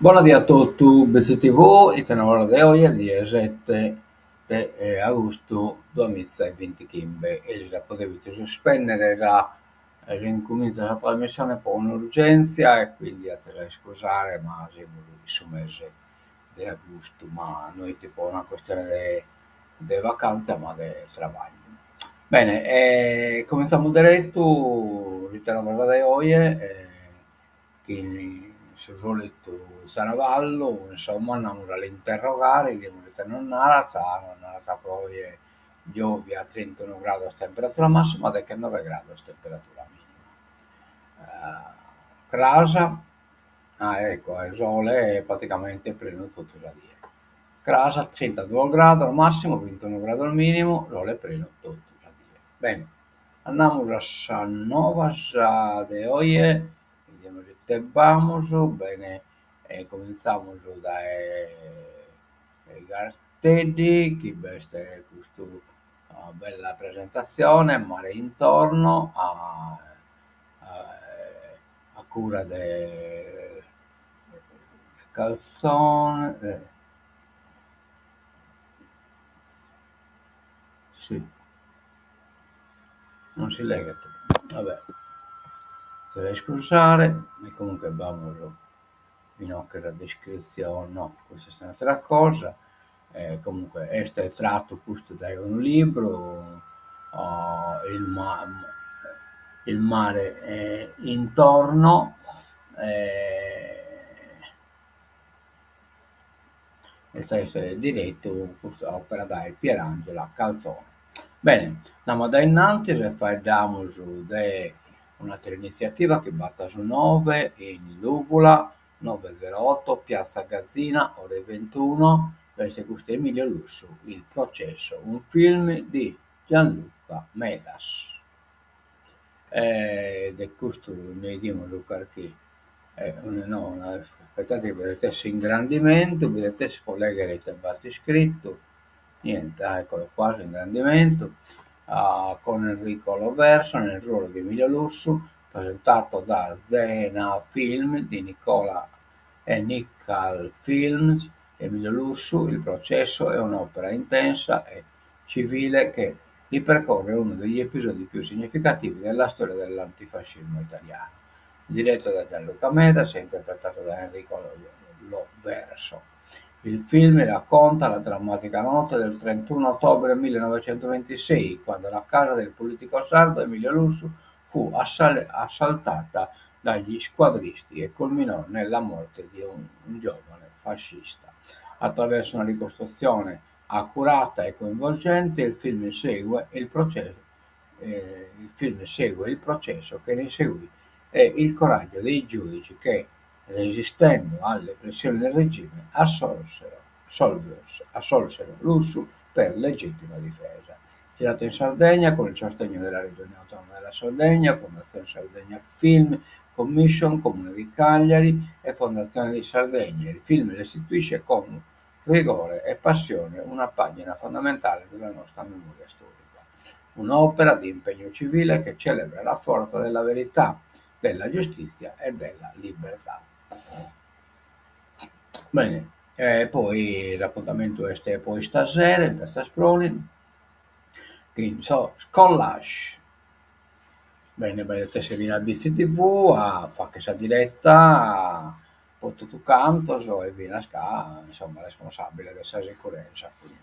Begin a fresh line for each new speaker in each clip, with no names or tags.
Buonasera a tutti, BCTV, il canale di oggi di 7 di agosto 2025 e la potete sospendere la rincomincia la trasmissione per un'urgenza e quindi a te scusare ma siamo su mese di agosto ma noi tipo una questione di vacanza ma di lavoro. Bene, come stiamo detto, ritorno da oggi, che se solito Sanavallo, insomma, andiamo all'interrogare, abbiamo detto non nata poi piovia a 31 gradi a temperatura massima e che 9 gradi a temperatura minima. Crasa, ecco, il sole è praticamente pieno tutto il giorno. Crasa 32 gradi al massimo, 21 gradi al minimo, sole pieno tutto il giorno. Bene, andiamo a nuova de hoy, vediamo che vamos, bene, cominciamo dai cartelli, che veste questa bella presentazione, mare intorno a cura del calzone, sì, non si lega, vabbè, se la scusare, e comunque vamos fino a la descrizione, no, questa è un'altra cosa. Comunque, questo è tratto questo da un libro, il mare intorno, eh, questo è diretto, questa opera da Pierangela Calzone. Bene, andiamo da innanzi e facciamo su un'altra iniziativa che batta su 9 in Luvula 908 Piazza Gazzina ore 21 questo è Emilio Lusso Il processo, un film di Gianluca Medas ed è questo ne diamo Luca che no, aspettate vedete ingrandimento vedete si può leggere il basso scritto niente, eccolo qua l'ingrandimento con Enrico Loverso nel ruolo di Emilio Lussu, presentato da Zena Film di Nicola e Nical Films. Emilio Lussu, Il processo è un'opera intensa e civile che ripercorre uno degli episodi più significativi della storia dell'antifascismo italiano. Diretto da Gianluca Medas e interpretato da Enrico Loverso. Il film racconta la drammatica notte del 31 ottobre 1926, quando la casa del politico sardo Emilio Lussu fu assaltata dagli squadristi e culminò nella morte di un giovane fascista. Attraverso una ricostruzione accurata e coinvolgente, il processo che ne seguì e il coraggio dei giudici che, resistendo alle pressioni del regime, assolsero Lussu per legittima difesa. Girato in Sardegna con il sostegno della Regione Autonoma della Sardegna, Fondazione Sardegna Film Commission, Comune di Cagliari e Fondazione di Sardegna. Il film restituisce con rigore e passione una pagina fondamentale della nostra memoria storica. Un'opera di impegno civile che celebra la forza della verità, della giustizia e della libertà. Bene, poi l'appuntamento è poi stasera in Piazza Sproni, che so, Collage. Bene, te se viene al BCTV a fare questa diretta, poi tutto canto, so, e viene a sca, insomma, responsabile della sicurezza, quindi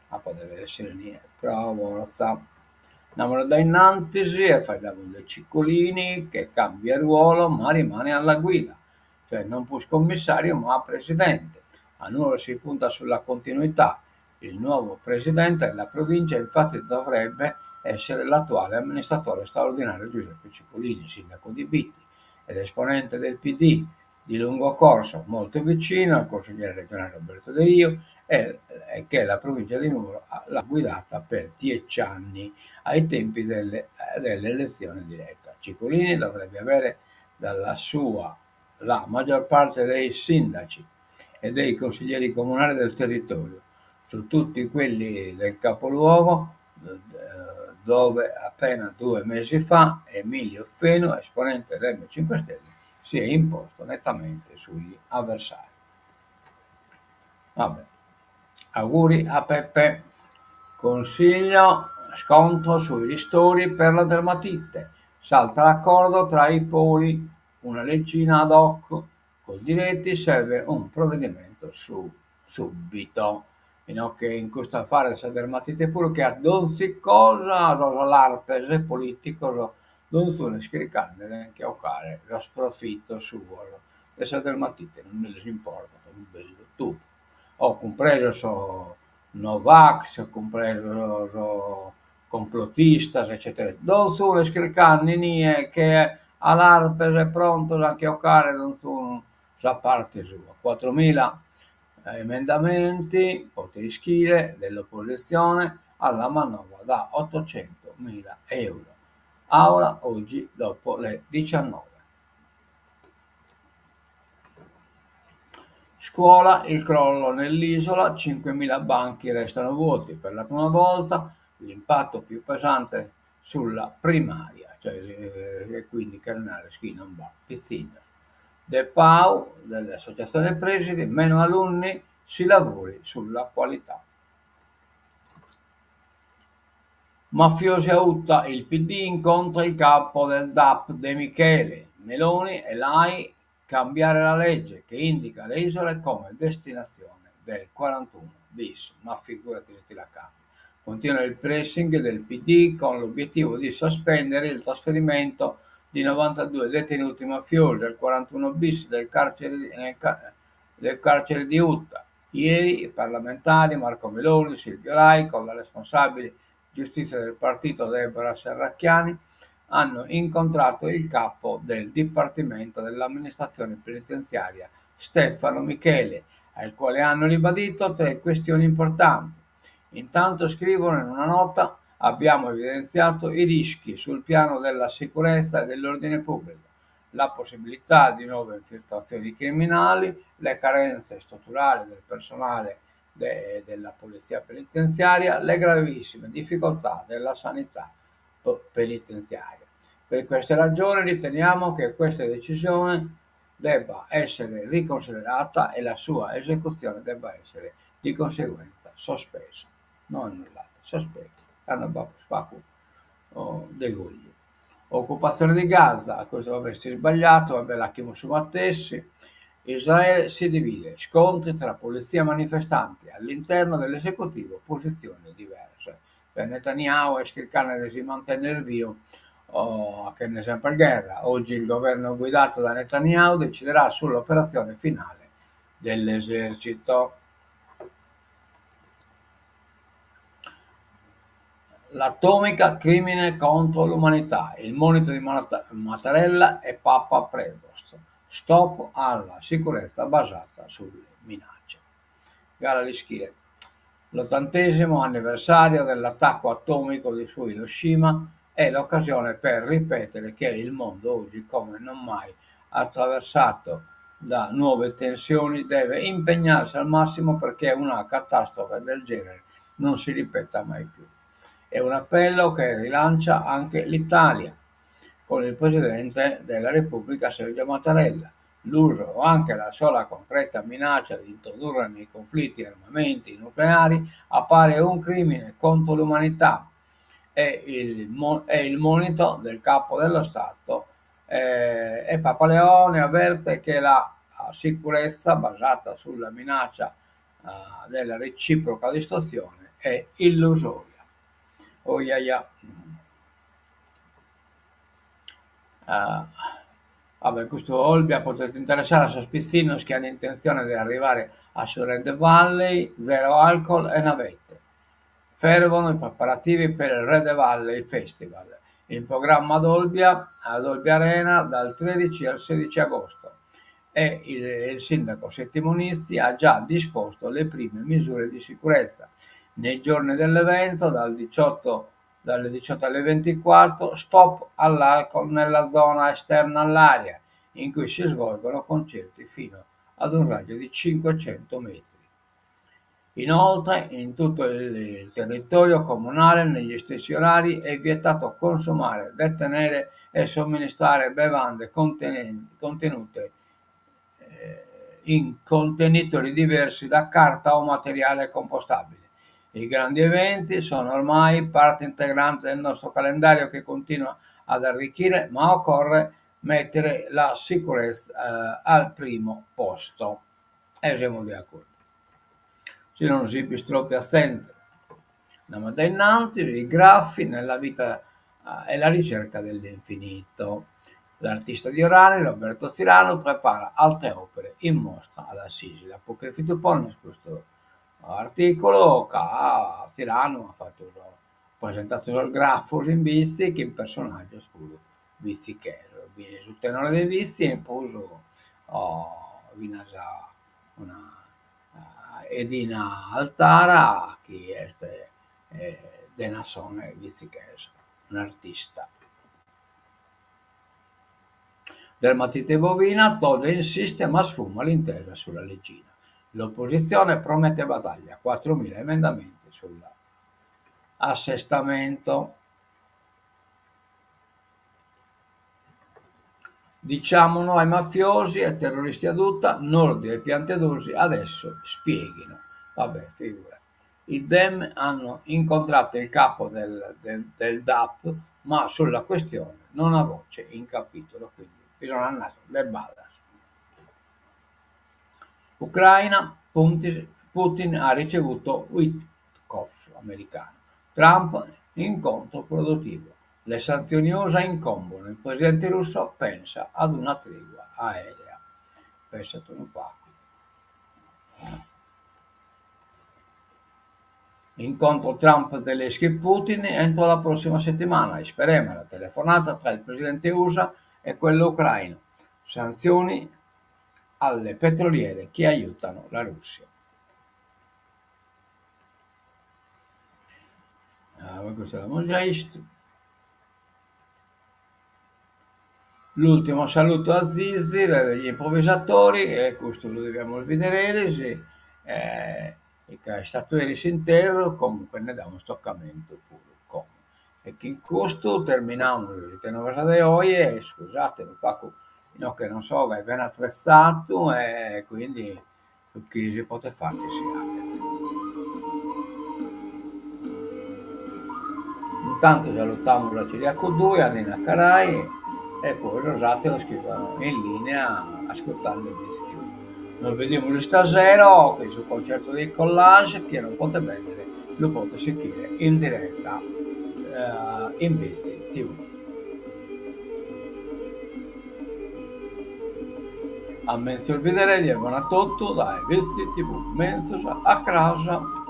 poi deve essere niente, però forza. Andiamo da innanzi e facciamo dei ciccolini che cambia ruolo ma rimane alla guida, cioè non più commissario ma presidente. A noi si punta sulla continuità. Il nuovo presidente della provincia infatti dovrebbe essere l'attuale amministratore straordinario Giuseppe Ciccolini, sindaco di Bitti ed esponente del PD di lungo corso, molto vicino al consigliere regionale Roberto De Rio e che la provincia di Nuoro l'ha guidata per 10 anni ai tempi delle elezioni dirette. Ciccolini dovrebbe avere dalla sua la maggior parte dei sindaci e dei consiglieri comunali del territorio, su tutti quelli del capoluogo, dove appena 2 mesi fa Emilio Feno, esponente del M5 Stelle, si è imposto nettamente sugli avversari. Vabbè. Auguri a Peppe. Consiglio sconto sui ristori per la dermatite. Salta l'accordo tra i poli, una leggina ad hoc. Col diretti serve un provvedimento subito. Fino che in questo affare questa dermatite pure che a non si cosa, l'Arpes politico, non sono scricando neanche a fare lo sprofitto suo. Questa dermatite non me les importa, un bello tu. Ho compreso Novax, ho compreso complottistas, eccetera. Non sono scricando che all'Arpes è pronto anche a giocare, non sono da parte sua. 4.000 emendamenti, poteri scrivere dell'opposizione alla manovra da 800.000 euro. Aula oggi dopo le 19. Scuola, il crollo nell'isola, 5.000 banchi restano vuoti per la prima volta, l'impatto più pesante sulla primaria, cioè quindi Carnale, Schi non va, piscina. De Pau, dell'associazione presidi, meno alunni, si lavori sulla qualità. Mafiosi a Utta, il PD incontra il capo del DAP De Michele, Meloni e l'AI cambiare la legge che indica le isole come destinazione del 41 bis, ma figurati se ti la cambi. Continua il pressing del PD con l'obiettivo di sospendere il trasferimento di 92 detenuti mafiosi al 41 bis del carcere di Utta. Ieri i parlamentari Marco Meloni, Silvio Lai, con la responsabile giustizia del partito Deborah Serracchiani, hanno incontrato il capo del Dipartimento dell'Amministrazione Penitenziaria Stefano Michele, al quale hanno ribadito 3 questioni importanti. Intanto scrivono in una nota: abbiamo evidenziato i rischi sul piano della sicurezza e dell'ordine pubblico, la possibilità di nuove infiltrazioni criminali, le carenze strutturali del personale della polizia penitenziaria, le gravissime difficoltà della sanità penitenziaria. Per queste ragioni riteniamo che questa decisione debba essere riconsiderata e la sua esecuzione debba essere di conseguenza sospesa, non annullata, sospesa. Hanno fatto dei gugli. Occupazione di Gaza, questo vabbè si è sbagliato, vabbè la chiamo su Mattessi. Israele si divide, scontri tra polizia e manifestanti, all'interno dell'esecutivo posizioni diverse. Per Netanyahu e Shkirkan si mantenne il via, che ne è sempre guerra. Oggi il governo guidato da Netanyahu deciderà sull'operazione finale dell'esercito. L'atomica crimine contro l'umanità, il monito di Mattarella e Papa Prevost. Stop alla sicurezza basata sulle minacce. Gara di Schile. L'80° anniversario dell'attacco atomico su Hiroshima è l'occasione per ripetere che il mondo oggi, come non mai attraversato da nuove tensioni, deve impegnarsi al massimo perché una catastrofe del genere non si ripeta mai più. È un appello che rilancia anche l'Italia, con il Presidente della Repubblica Sergio Mattarella. L'uso o anche la sola concreta minaccia di introdurre nei conflitti armamenti nucleari appare un crimine contro l'umanità e il monito del Capo dello Stato e Papa Leone avverte che la sicurezza basata sulla minaccia della reciproca distruzione è illusoria. Oh, yeah. Vabbè, questo Olbia potrebbe interessare a sospicinos che hanno intenzione di arrivare a Red Valley, zero alcol e navette. Fervono i preparativi per il Red Valley Festival, in programma ad Olbia Arena dal 13 al 16 agosto e il sindaco Settimonizzi ha già disposto le prime misure di sicurezza. Nei giorni dell'evento, dalle 18 alle 24, stop all'alcol nella zona esterna all'area, in cui si svolgono concerti fino ad un raggio di 500 metri. Inoltre, in tutto il territorio comunale, negli stessi orari, è vietato consumare, detenere e somministrare bevande contenute in contenitori diversi da carta o materiale compostabile. I grandi eventi sono ormai parte integrante del nostro calendario che continua ad arricchire, ma occorre mettere la sicurezza al primo posto. E siamo d'accordo. Se non si troppi assenti. Andiamo da innanzi, i graffi nella vita e la ricerca dell'infinito. L'artista di Orani, Roberto Sirano, prepara altre opere in mostra ad Assisi. La Pokéfito Pone, questo articolo che Sirano ha fatto presentato il graffo in visti che il personaggio scuro visti che sul tenore dei visti è imposto una Edina Altara che è Denasone Vizichese, un artista. Dermatite bovina, Todd insiste ma sfuma l'intesa sulla leggina. L'opposizione promette battaglia, 4.000 emendamenti sull'assestamento. Diciamo no ai mafiosi e terroristi adulta, Nordio e Piantedosi adesso spieghino. Vabbè, figura. I Dem hanno incontrato il capo del DAP, ma sulla questione non ha voce in capitolo, quindi bisogna andare le balle. Ucraina, Putin ha ricevuto Witkoff, americano. Trump, incontro produttivo. Le sanzioni USA incombono, il presidente russo pensa ad una tregua aerea. Pensate un po'. Incontro Trump-Zelensky-Putin entro la prossima settimana e speriamo la telefonata tra il presidente USA e quello ucraino. Sanzioni alle petroliere che aiutano la Russia. Questo l'abbiamo già visto. L'ultimo saluto a Zizi, degli improvvisatori, e questo lo dobbiamo vedere, che è stato ieri intero, comunque ne dà uno stoccamento pure. Come. E che in questo terminiamo il tenore di oggi, e scusate, no, che non so, è ben attrezzato e quindi chi si può fare che si apre. Intanto salutiamo la Ciriaco 2, Anina Carai e poi Rosate lo scrivono in linea ascoltando il disco. Noi vediamo stasera che sul concerto dei Collage che non potete vedere lo potete seguire in diretta in BC TV. A mezzo il vedere di buon a tutto dai BC TV, mezzo a casa.